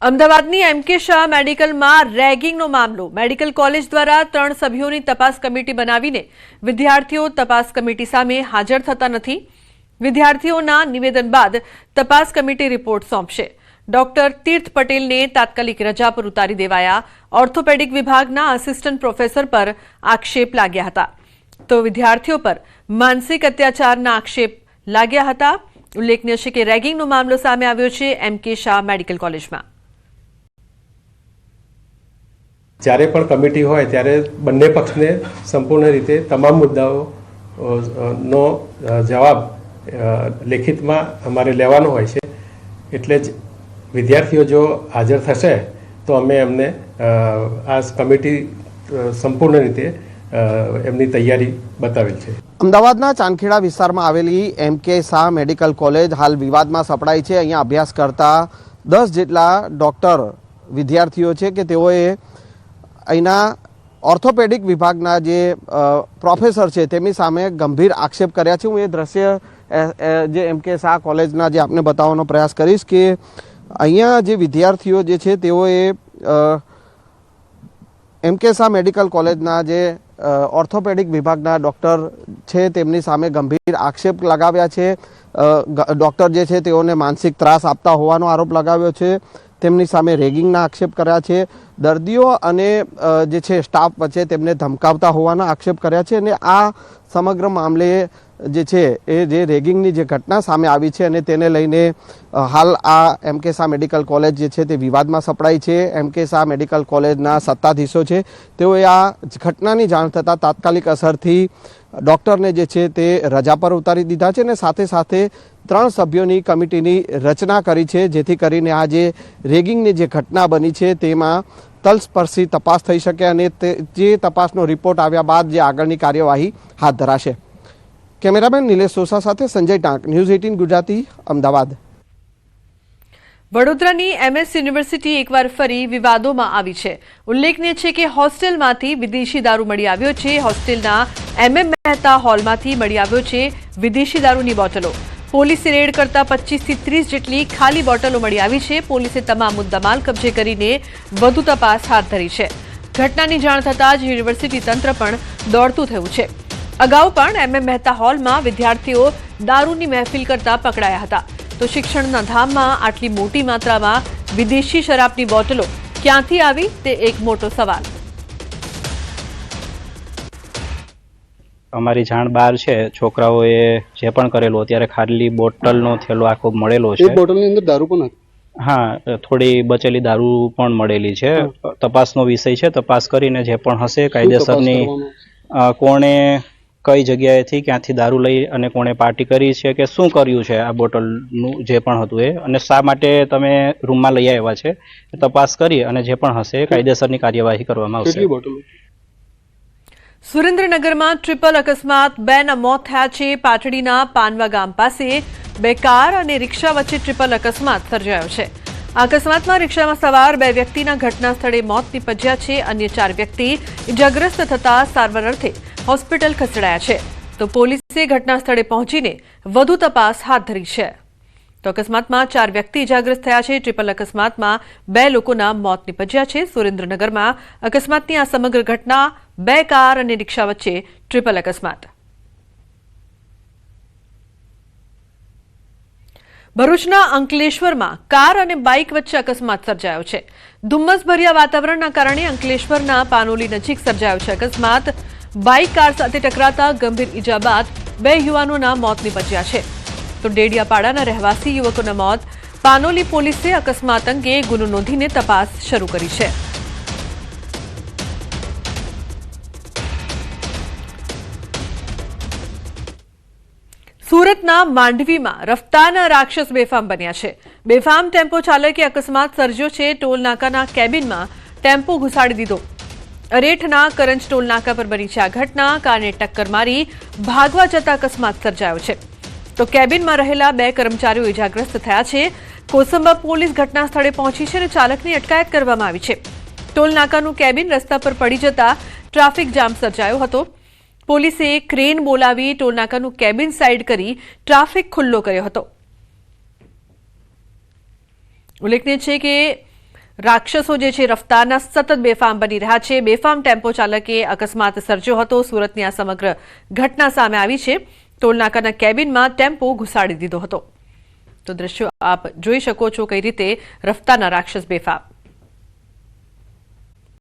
અમદાવાદની એમકે શાહ મેડિકલમાં રેગિંગનો મામલો. મેડિકલ કોલેજ દ્વારા 3 સભ્યોની તપાસ કમિટી બનાવીને વિદ્યાર્થીઓ તપાસ કમિટી સામે હાજર થતા નથી. વિદ્યાર્થીઓના નિવેદન બાદ તપાસ કમિટી રિપોર્ટ સોંપશે. ડોક્ટર તીર્થ પટેલને તાત્કાલિક રજા પર ઉતારી દેવાયા. ઓર્થોપેડિક વિભાગના આસિસ્ટન્ટ પ્રોફેસર પર આક્ષેપ લાગ્યા હતા, તો વિદ્યાર્થીઓ પર માનસિક અત્યાચારના આક્ષેપ લાગ્યા હતા. ઉલ્લેખનીય છે કે રેગિંગનો મામલો સામે આવ્યો છે એમકે શાહ મેડિકલ કોલેજમાં. જ્યારે પણ કમિટી હોય ત્યારે બંને પક્ષને સંપૂર્ણ રીતે તમામ મુદ્દાઓ નો જવાબ લેખિતમાં અમારે લેવાનો હોય છે. એટલે જ વિદ્યાર્થીઓ જો હાજર થશે તો અમે એમને આ કમિટી સંપૂર્ણ રીતે એમની તૈયારી બતાવેલ છે. અમદાવાદના ચાંદખેડા વિસ્તારમાં આવેલી એમકે શાહ મેડિકલ કોલેજ હાલ વિવાદમાં સપડાઈ છે. અહીંયા અભ્યાસ કરતા 10 જેટલા ડૉક્ટર વિદ્યાર્થીઓ છે કે તેઓએ અહીંના ઓર્થોપેડિક વિભાગના જે પ્રોફેસર છે તેમની સામે ગંભીર આક્ષેપ કર્યા છે. હું એ દ્રશ્ય જે એમકે શાહ કોલેજના જે આપને બતાવવાનો પ્રયાસ કરીશ કે અહીંયા જે વિદ્યાર્થીઓ જે છે તેઓએ એમકે શાહ મેડિકલ કોલેજના જે ઓર્થોપેડિક વિભાગના ડૉક્ટર છે તેમની સામે ગંભીર આક્ષેપ લગાવ્યા છે. ડૉક્ટર જે છે તેઓને માનસિક ત્રાસ આપતા હોવાનો આરોપ લગાવ્યો છે. તેમની સામે રેગિંગના આક્ષેપ કર્યા છે. દર્દીઓ અને જે છે સ્ટાફ વચ્ચે તેમને ધમકાવતા હોવાના આક્ષેપ કર્યા છે. અને આ સમગ્ર મામલે જે છે એ જે રેગિંગની જે ઘટના સામે આવી છે અને તેને લઈને હાલ આ એમકે શાહ મેડિકલ કોલેજ જે છે તે વિવાદમાં સપડાઈ છે. એમકે શાહ મેડિકલ કોલેજના સત્તાધીશો છે તેઓએ આ ઘટનાની જાણ થતાં તાત્કાલિક અસરથી ડૉક્ટરને જે છે તે રજા પર ઉતારી દીધા છે અને સાથે સાથે 3 સભ્યોની કમિટીની રચના કરી છે, જેથી કરીને આ જે રેગિંગની જે ઘટના બની છે તેમાં તલસ્પર્શી તપાસ થઈ શકે અને જે તપાસનો રિપોર્ટ આવ્યા બાદ જે આગળની કાર્યવાહી હાથ ધરાશે. કેમેરામેન નિલેશ સોસા સાથે સંજય ટાંક, ન્યૂઝ 18 ગુજરાતી, અમદાવાદ. વડોદરાની એમએસ યુનિવર્સિટી એકવાર ફરી વિવાદોમાં આવી છે. ઉલ્લેખનીય છે કે હોસ્ટેલમાંથી વિદેશી દારૂ મળી આવ્યો છે. હોસ્ટેલના MM મહેતા હોલમાંથી મળી આવ્યો છે વિદેશી દારૂની બોટલો. પોલીસે રેડ કરતા 25 થી 30 જેટલી ખાલી બોટલો મળી આવી છે. પોલીસે તમામ મુદ્દામાલ કબજે કરીને વધુ તપાસ હાથ ધરી છે. ઘટનાની જાણ થતાં જ યુનિવર્સિટી તંત્ર પણ દોડતું થયું છે. અગાઉ પણ MM મહેતા હોલમાં વિદ્યાર્થીઓ દારૂની મહેફિલ કરતા પકડાયા હતા. તો શિક્ષણના ધામમાં આટલી મોટી માત્રામાં વિદેશી શરાબની બોટલો ક્યાંથી આવી તે એક મોટો સવાલ. અમારી જાણ બહાર છે, છોકરાઓએ જે પણ કરેલું અત્યારે ખાલી બોટલનો થેલો આખો મળેલો છે. બોટલની અંદર દારૂ પણ હતી? હા, થોડી બચેલી દારૂ પણ મળેલી છે. તપાસનો વિષય છે. તપાસ કરીને જે પણ હશે કાયદેસરની કોણે કઈ જગ્યાએથી ક્યાંથી દારૂ લઈ અને કોણે પાર્ટી કરી છે કે શું કર્યું છે આ બોટલનું જે પણ હતું એ, અને શા માટે તમે રૂમમાં લઈ આવ્યા છે, તપાસ કરી અને જે પણ હશે કાયદેસરની કાર્યવાહી કરવામાં આવશે. સુરેન્દ્રનગરમાં ટ્રિપલ અકસ્માત, 2ના મોત થયા છે. પાટડીના પાનવા ગામ પાસે 2 કાર અને રિક્ષા વચ્ચે ટ્રિપલ અકસ્માત સર્જાયો છે. આ અકસ્માતમાં રિક્ષામાં સવાર 2 વ્યક્તિના ઘટના સ્થળે મોત નીપજ્યા છે. અન્ય 4 વ્યક્તિ ઇજાગ્રસ્ત થતા સારવાર અર્થે હોસ્પિટલ ખસેડાયા છે. તો પોલીસે ઘટના સ્થળે પહોંચીને વધુ તપાસ હાથ ધરી છે. તો અકસ્માતમાં 4 વ્યક્તિ ઇજાગ્રસ્ત થયા છે. ટ્રિપલ અકસ્માતમાં 2 લોકોના મોત નીપજ્યા છે. સુરેન્દ્રનગરમાં અકસ્માતની આ સમગ્ર ઘટના 2 કાર અને રિક્ષા વચ્ચે ટ્રિપલ અકસ્માત. ભરૂચના અંકલેશ્વરમાં કાર અને બાઇક વચ્ચે અકસ્માત સર્જાયો છે. ધુમ્મસભર્યા વાતાવરણના કારણે અંકલેશ્વરના પાનોલી નજીક સર્જાયો છે અકસ્માત. બાઇક કાર સાથે ટકરાતા ગંભીર ઈજા બાદ 2 યુવાનોના મોત નીપજ્યા છે. તો ડેડિયાપાડાના રહેવાસી યુવકોના મોત. પાનોલી પોલીસે અકસ્માત અંગે ગુનો નોંધીને તપાસ શરૂ કરી છે. સુરતના માંડવીમાં રફતારના રાક્ષસ બેફામ બન્યા છે. બેફામ ટેમ્પો ચાલકે અકસ્માત સર્જ્યો છે. ટોલ નાકાના કેબિનમાં ટેમ્પો ઘુસાડી દીધો. અરેઠના કરંજ ટોલ નાકા પર બની છે આ ઘટના. કારને ટક્કર મારી ભાગવા જતા અકસ્માત સર્જાયો છે. તો કેબિનમાં રહેલા 2 કર્મચારીઓ ઇજાગ્રસ્ત થયા છે. કોસંબા પોલીસ ઘટના સ્થળે પહોંચી છે અને ચાલકની અટકાયત કરવામાં આવી છે. ટોલ નાકાનું કેબિન રસ્તા પર પડી જતા ટ્રાફિક જામ સર્જાયો હતો. પોલીસે ક્રેન બોલાવી ટોલનાકાનું કેબિન સાઇડ કરી ટ્રાફિક ખુલ્લો કર્યો હતો. ઉલ્લેખનીય છે કે રાક્ષસો જે છે રફતારના સતત બેફામ બની રહ્યા છે. બેફામ ટેમ્પો ચાલકે અકસ્માત સર્જ્યો હતો. સુરતની આ સમગ્ર ઘટના સામે આવી છે. ટોલનાકાના કેબિનમાં ટેમ્પો ઘુસાડી દીધો હતો. તો દ્રશ્યો આપ જોઈ શકો છો કઈ રીતે રફતારના રાક્ષસ બેફામ.